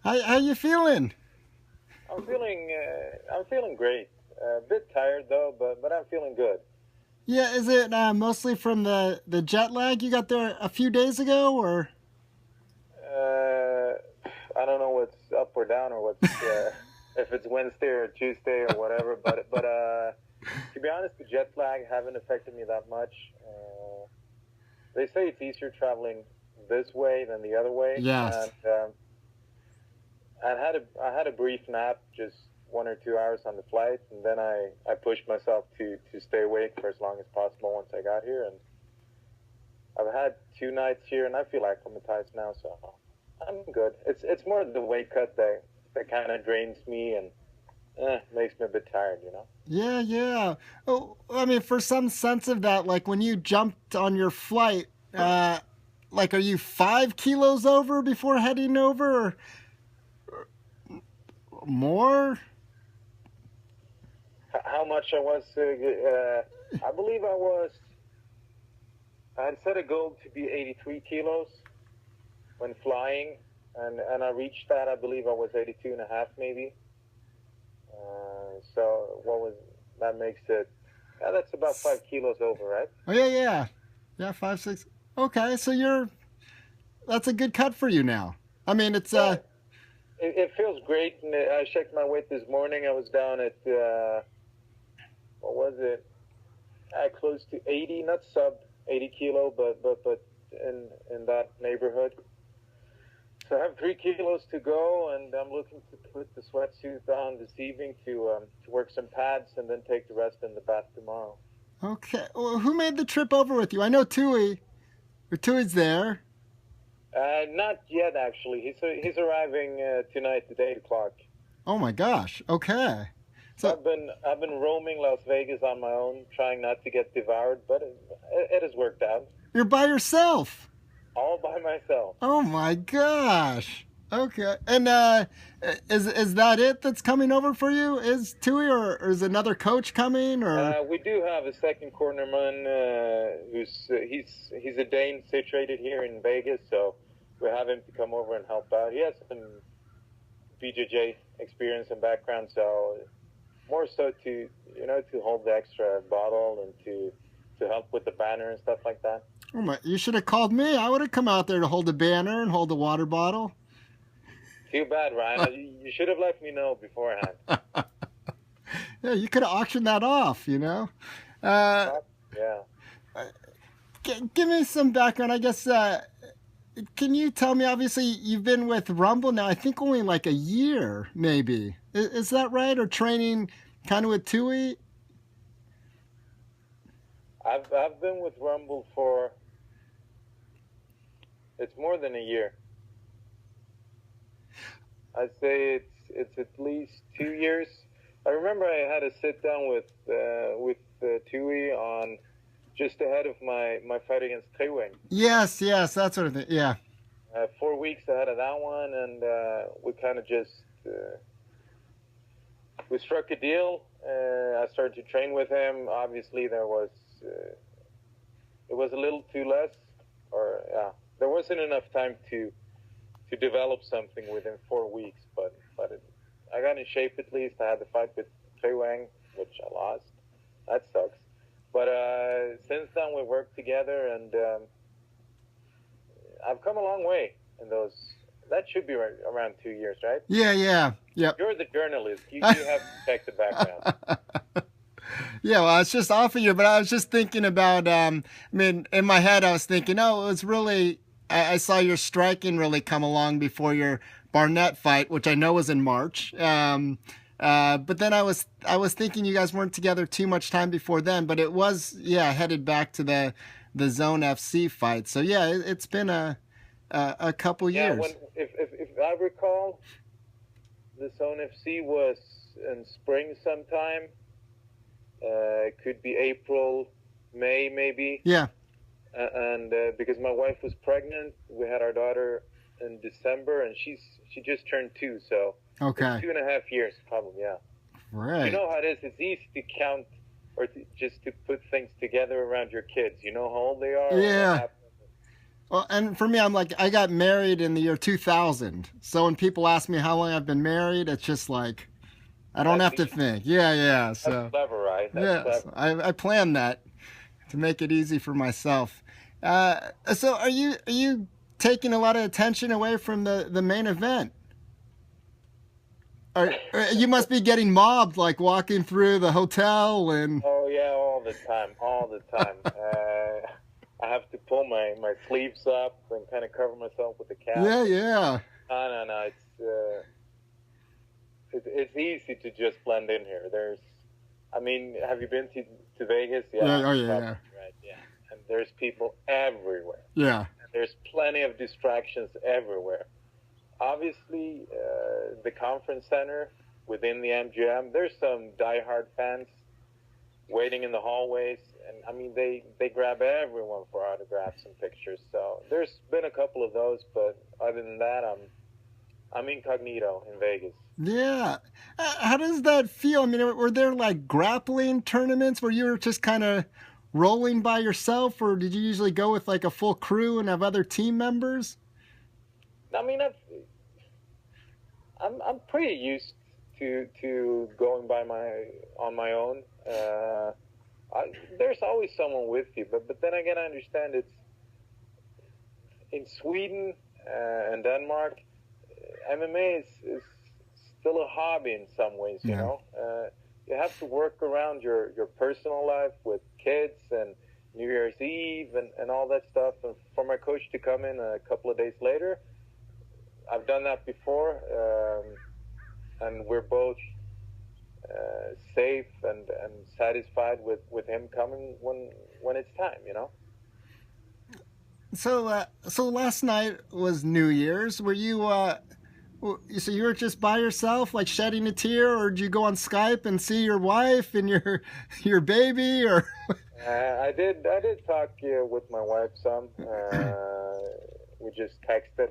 How you feeling? I'm feeling great. A bit tired though, but I'm feeling good. Yeah, is it mostly from the jet lag you got there a few days ago, or? Uh, I don't know what's up or down or what's if it's Wednesday or Tuesday or whatever. But to be honest, the jet lag haven't affected me that much. They say it's easier traveling this way than the other way, Yes. and I had a brief nap, just 1 or 2 hours on the flight, and then I pushed myself to stay awake for as long as possible once I got here, and I've had 2 nights here, and I feel acclimatized now, so I'm good. It's more the weight cut that kind of drains me and makes me a bit tired, you know. Yeah, yeah. Oh, I mean, for some sense of that, like when you jumped on your flight, like are you 5 kilos over before heading over, or more? How much I was? I believe I had set a goal to be 83 kilos when flying, and I reached that. I believe I was 82 and a half, maybe. So what was that? Makes it. Yeah, that's about 5 kilos over, right? Oh yeah, yeah, yeah. 5, 6. Okay, so you're that's a good cut for you now. I mean, it's Yeah, it feels great. And I checked my weight this morning. I was down at what was it? Close to 80, not sub 80 kilo, but in that neighborhood. So I have 3 kilos to go, and I'm looking to put the sweatsuit on this evening to work some pads, and then take the rest in the bath tomorrow. okay. Well, who made the trip over with you? I know Tui. Or Tui's there. Not yet, actually. He's arriving tonight at 8 o'clock. Oh my gosh. Okay. So So I've been roaming Las Vegas on my own, trying not to get devoured, but it has worked out you're by yourself. all by myself. Oh my gosh. Okay. And is that it that's coming over for you? Is Tui, or is another coach coming, or? We do have a second cornerman who's he's a Dane situated here in Vegas, so we have him to come over and help out. He has some BJJ experience and background, so more so to hold the extra bottle and to help with the banner and stuff like that. Oh my! You should have called me. I would have come out there to hold a banner and hold a water bottle. Too bad, Ryan. You should have let me know beforehand. Yeah, you could have auctioned that off. Uh, Yeah. give me some background. I guess. Can you tell me? Obviously, you've been with Rumble now. I think only like a year, maybe. Is that right? Or training kind of with Tui? I've been with Rumble for it's more than a year. I'd say it's at least 2 years. I remember I had a sit down with Tui on just ahead of my fight against Trewing. Yes, yes, that sort of thing. Yeah. 4 weeks ahead of that one, and we kind of just we struck a deal. I started to train with him. Obviously, it was a little too less, or yeah, there wasn't enough time to develop something within 4 weeks. But I got in shape at least. I had the fight with Fei Wang, which I lost. That sucks. But since then we worked together, and I've come a long way in those. That should be around 2 years, right? Yeah, yeah, yep. You're the journalist. You have to check the background. Yeah, well, it's just off of you, but I was just thinking about. I mean, in my head, I was thinking, oh, it was really. I saw your striking really come along before your Barnett fight, which I know was in March. But then I was thinking you guys weren't together too much time before then, but it was, yeah, headed back to the Zone FC fight. So yeah, it's been a couple Yeah, when years. if I recall, the Zone FC was in spring sometime. It could be April, May, maybe. Yeah. And because my wife was pregnant, we had our daughter in December, and she just turned 2, so it's Okay. 2.5 years probably. Yeah, you Right. know how it is. It's easy to count or just to put things together around your kids. You know how old they are or what Yeah. happened. Well, and for me, I'm like, I got married in the year 2000. So when people ask me how long I've been married, it's just like, I don't That's have to easy. think. Yeah, yeah. That's So, clever, right? That's yes, clever. I planned that to make it easy for myself. So are you taking a lot of attention away from the main event? Or you must be getting mobbed, like walking through the hotel and. Oh yeah, all the time, all the time. I have to pull my sleeves up and kind of cover myself with the cap. Yeah, yeah. No. It's easy to just blend in here. I mean, have you been to Vegas? Yeah, Yeah, oh yeah, probably, yeah. right. Yeah, and there's people everywhere. Yeah. There's plenty of distractions everywhere. Obviously, the conference center within the MGM, there's some diehard fans waiting in the hallways, and I mean they grab everyone for autographs and pictures. So there's been a couple of those, but other than that, I'm incognito in Vegas. Yeah. How does that feel? I mean, were there like grappling tournaments where you were just kind of rolling by yourself, or did you usually go with like a full crew and have other team members? I mean, I'm pretty used to going by on my own. There's always someone with you, but then again, I understand it's in Sweden and Denmark. MMA is still a hobby in some ways. You Yeah. know, you have to work around your personal life with kids and New Year's Eve and all that stuff. And for my coach to come in a couple of days later, I've done that before, and we're both safe and satisfied with him coming when it's time. You know. So last night was New Year's. Were you so you were just by yourself, like shedding a tear, or did you go on Skype and see your wife and your your baby, or? I did talk with my wife some. We just texted,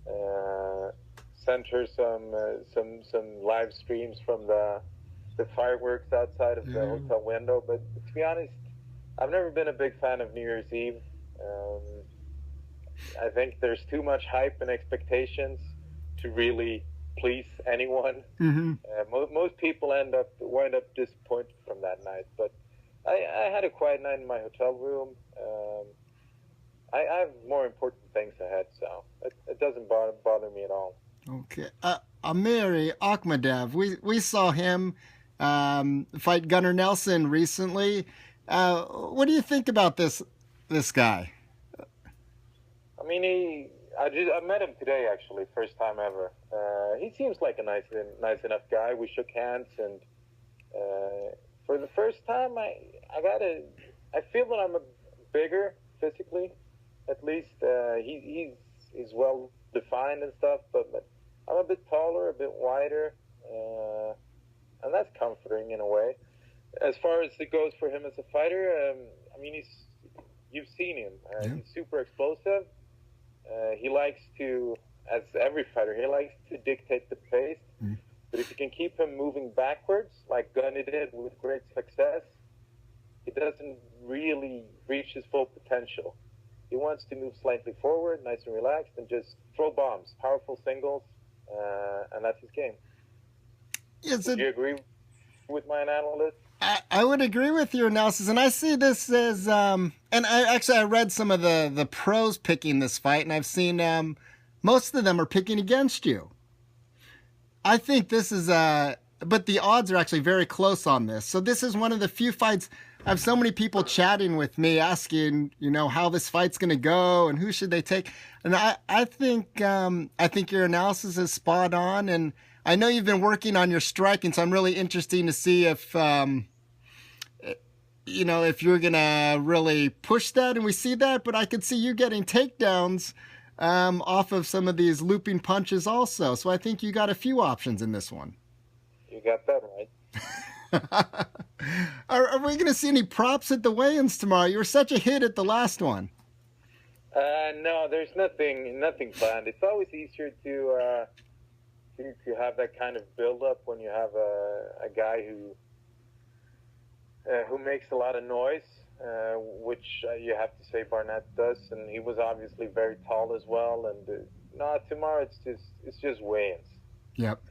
uh, sent her some live streams from the fireworks outside of the Yeah. hotel window. But to be honest, I've never been a big fan of New Year's Eve. Um, I think there's too much hype and expectations to really please anyone. Mm-hmm. Most people wind up disappointed from that night. But I had a quiet night in my hotel room. I have more important things ahead, so it doesn't bother me at all. Okay. Amiri Akhmadev, we saw him fight Gunnar Nelson recently. What do you think about this guy? I mean, I met him today actually, first time ever. He seems like a nice enough guy. We shook hands, and for the first time, I feel that I'm a bigger physically, at least. He's well defined and stuff, but I'm a bit taller, a bit wider, and that's comforting in a way. As far as it goes for him as a fighter, I mean, you've seen him. Yeah. He's super explosive. He likes to, as every fighter, he likes to dictate the pace. Mm. But if you can keep him moving backwards, like Gunny did with great success, he doesn't really reach his full potential. He wants to move slightly forward, nice and relaxed, and just throw bombs, powerful singles, and that's his game. Would you agree with my analysis? I would agree with your analysis, and I see this as, and I read some of the pros picking this fight, and I've seen most of them are picking against you. I think this is, but the odds are actually very close on this. So this is one of the few fights. I have so many people chatting with me, asking, how this fight's going to go and who should they take. And I think your analysis is spot on, and I know you've been working on your striking, so I'm really interested to see if if you're gonna really push that, and we see that. But I could see you getting takedowns off of some of these looping punches also. So I think you got a few options in this one. You got that right. Are we going to see any props at the weigh-ins tomorrow? You were such a hit at the last one. No, there's nothing planned. It's always easier to have that kind of build-up when you have a guy who makes a lot of noise. which you have to say Barnett does, and he was obviously very tall as well. And no, tomorrow it's just weigh-ins. Yep.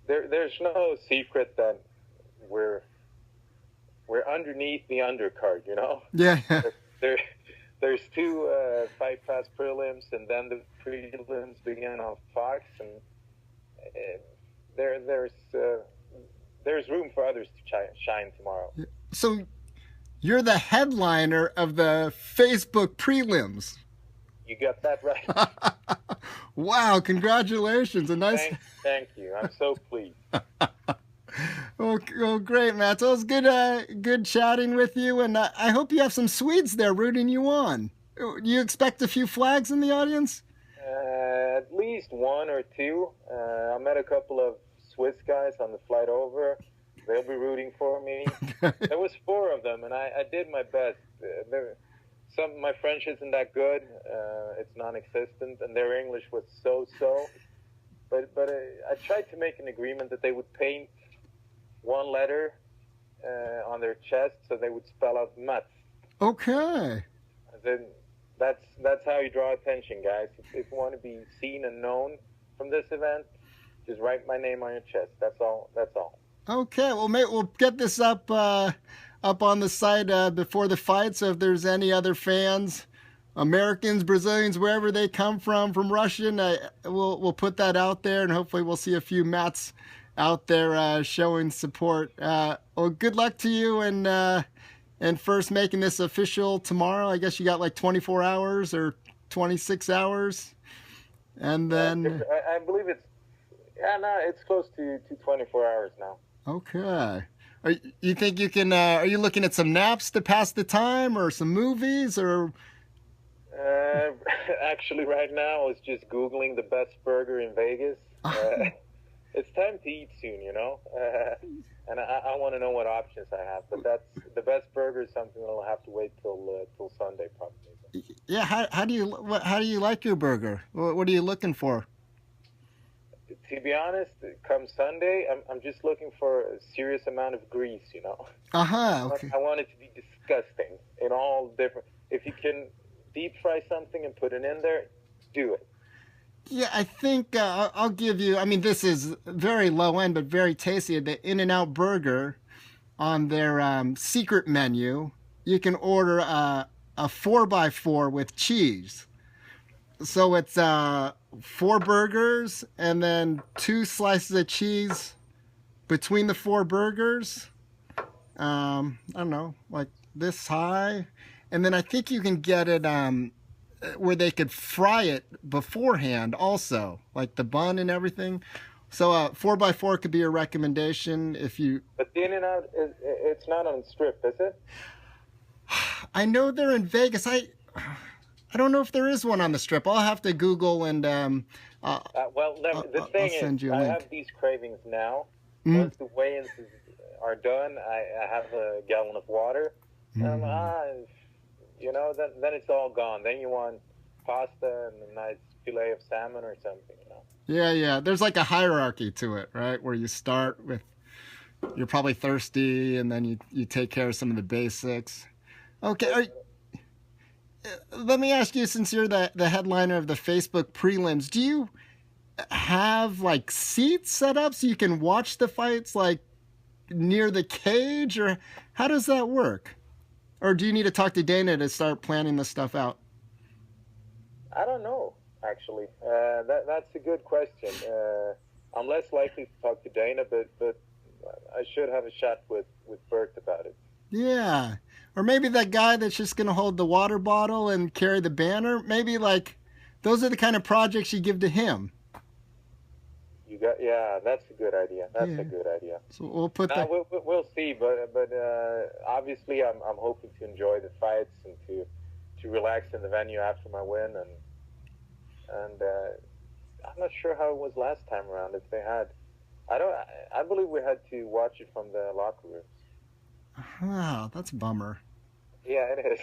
There's no secret that we're underneath the undercard, you know. Yeah. There's two fight pass prelims, and then the prelims begin on Fox, and there's room for others to shine tomorrow. So you're the headliner of the Facebook prelims. You got that right. Wow, congratulations. A nice Thank you. I'm so pleased. Oh, great, Matt. So it was good chatting with you, and I hope you have some Swedes there rooting you on. Do you expect a few flags in the audience? At least one or two. I met a couple of Swiss guys on the flight over. They'll be rooting for me. There was 4 of them, and I did my best. My French isn't that good. It's non-existent, and their English was so-so. But I tried to make an agreement that they would paint one letter on their chest so they would spell out Mats. Okay. Then that's how you draw attention, guys. If you want to be seen and known from this event, just write my name on your chest. That's all. Okay. Well, mate, we'll get this up on the site before the fight. So if there's any other fans, Americans, Brazilians, wherever they come from Russian, we'll put that out there, and hopefully we'll see a few Mats out there showing support. Well, good luck to you, and first making this official tomorrow. I guess you got like 24 hours or 26 hours, and then I believe it's close to 24 hours now. Okay. You think you can? Are you looking at some naps to pass the time, or some movies, or? Actually, right now I was just Googling the best burger in Vegas. It's time to eat soon, you know, and I want to know what options I have. But the best burger is something that'll have to wait till Sunday probably. Yeah. How do you like your burger? What are you looking for? To be honest, come Sunday, I'm just looking for a serious amount of grease, you know. Okay. I want it to be disgusting in all different. If you can deep fry something and put it in there, do it. Yeah, I think I'll give you. I mean, this is very low end, but very tasty. The In-N-Out burger, on their secret menu, you can order a 4x4 with cheese. So it's 4 burgers and then 2 slices of cheese between the 4 burgers. I don't know, like this high. And then I think you can get it where they could fry it beforehand also, like the bun and everything. So 4x4 could be a recommendation if you... But the In-N-Out, it's not on strip, is it? I know they're in Vegas. I don't know if there is one on the strip. I'll have to Google and the thing is, I have these cravings now. Mm-hmm. Once the weigh-ins are done, I have a gallon of water. Mm-hmm. You know, then it's all gone. Then you want pasta and a nice fillet of salmon or something, you know? Yeah. There's like a hierarchy to it, right? Where you start with, you're probably thirsty, and then you take care of some of the basics. Okay. Let me ask you, since you're the headliner of the Facebook prelims, do you have like seats set up so you can watch the fights like near the cage, or how does that work? Or do you need to talk to Dana to start planning this stuff out? I don't know, actually. That's a good question. I'm less likely to talk to Dana, but I should have a chat with Bert about it. Yeah. Or maybe that guy that's just going to hold the water bottle and carry the banner. Maybe like those are the kind of projects you give to him. That's a good idea. A good idea. So we'll put that. We'll see, but obviously I'm hoping to enjoy the fights and to relax in the venue after my win, and I'm not sure how it was last time around. If they had, I believe we had to watch it from the locker rooms. Wow, that's a bummer. Yeah, it is.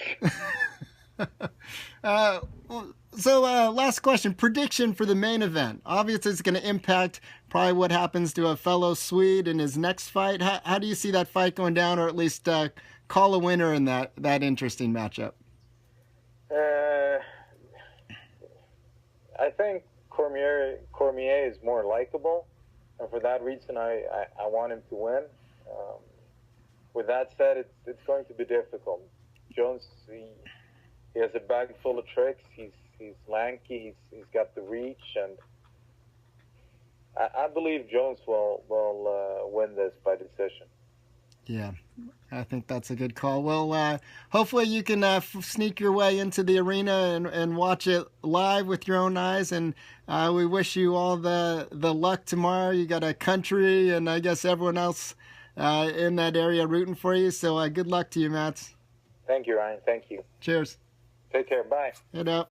So last question, prediction for the main event. Obviously, it's going to impact probably what happens to a fellow Swede in his next fight. How do you see that fight going down, or at least call a winner in that interesting matchup? I think Cormier is more likable, and for that reason, I want him to win. With that said, it's going to be difficult. Jones, he has a bag full of tricks. He's lanky. He's got the reach, and I believe Jones will win this by decision. Yeah, I think that's a good call. Well, hopefully you can sneak your way into the arena and watch it live with your own eyes. And we wish you all the luck tomorrow. You got a country and I guess everyone else in that area rooting for you. So good luck to you, Mats. Thank you, Ryan. Thank you. Cheers. Take care. Bye. Head up.